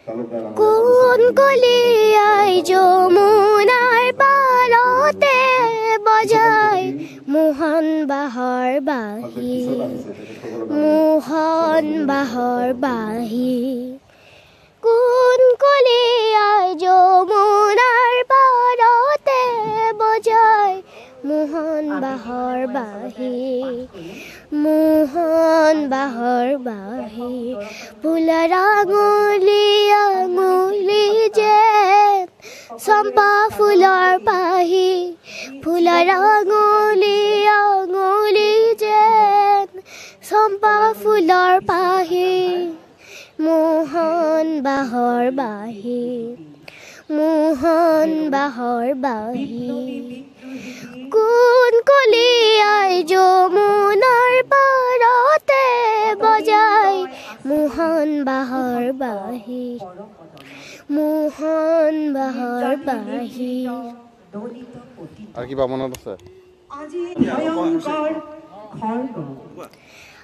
কোন কলিয়াই যমুনাৰ পাৰতে বজায় মোহন বাহৰ বাঁহী মোহন বাহৰ বাঁহী কোন কলিয়াই যমুনাৰ পাৰতে বজায় মোহন বাহৰ বাঁহী মোহন বাহৰ বাঁহী ফুলৰ আঙুলি আঙুলি যেন চম্পা ফুলৰ পাহি ফুলৰ আঙুলি আঙুলি যেন চম্পা ফুলৰ পাহি মোহন বাহৰ বাঁহী মোহন বাহৰ বাঁহী কোন কলিয়াই যমুনাৰ পাৰতে বজায় মোহন বাহৰ বাঁহী মোহন বাহৰ বাঁহী আৰু কিবা মনত আছে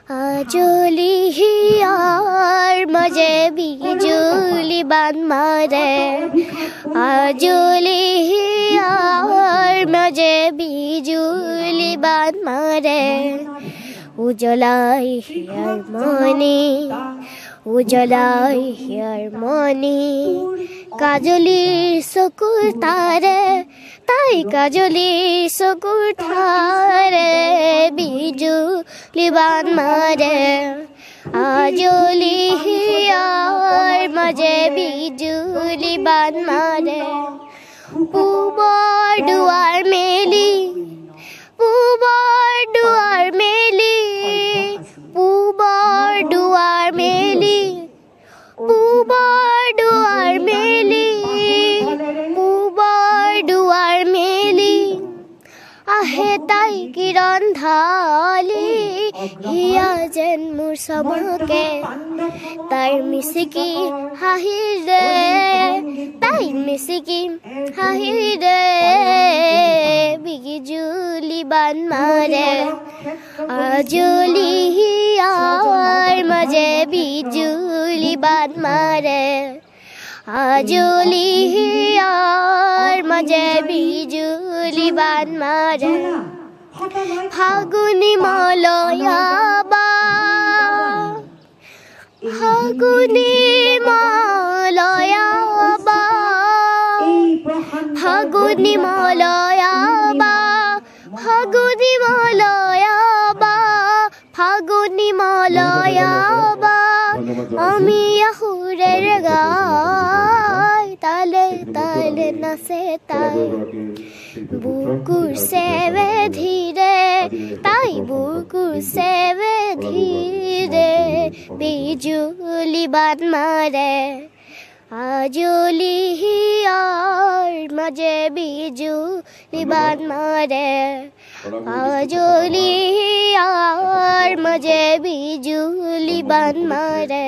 আজলি হিয়াৰ মাজে বিজুলি বান মাৰে আজলি হিয়াৰ মাজে বিজুলি বান মাৰে উজ্বলাই হিয়াৰ মনি উজ্বলাই হিয়াৰ মনি কাজলিৰ চকুৰ তাৰে তাই কাজলিৰ চকুৰ তাৰে বিজুলি বান মাৰে আজলি হিয়াৰ মাজে বিজুলি বান মাৰে পূবৰ দুৱাৰ মেলি পূবৰ দুৱাৰ মেলি পূবৰ দুৱাৰ মেলি পূবৰ দুৱাৰ মেলি পূবৰ দুৱাৰ মেলি আহে তাই কিৰণ ঢালি হিয়া যেন মোৰ চমকে তাইৰ মিচিকি হাঁহিৰে তাইৰ মিচিকি হাঁহিৰে বিজুলি বান মাৰে আজলি হিয়াৰ মাজে বিজুলি বান মাৰে আজলি হিয়াৰ মাজে বিজুলি বান মাৰে ফাগুনি মলয়া বা ফাগুনি মলয়া বা ফাগুনি মলয়া বা ফাগুনি মলয়া বা ফাগুনি মলয়া বা আমি আহুৰেৰ গায় তালে তালে নাচে তাই বুকুৰ সেবে ধীৰে তাই বুকুৰ সেবে ধীৰে বিজুলি বান মাৰে আজলি হিয়াৰ মাজে বিজুলি বান মাৰে আজলি হিয়াৰ মাজে বিজুলি বান মাৰে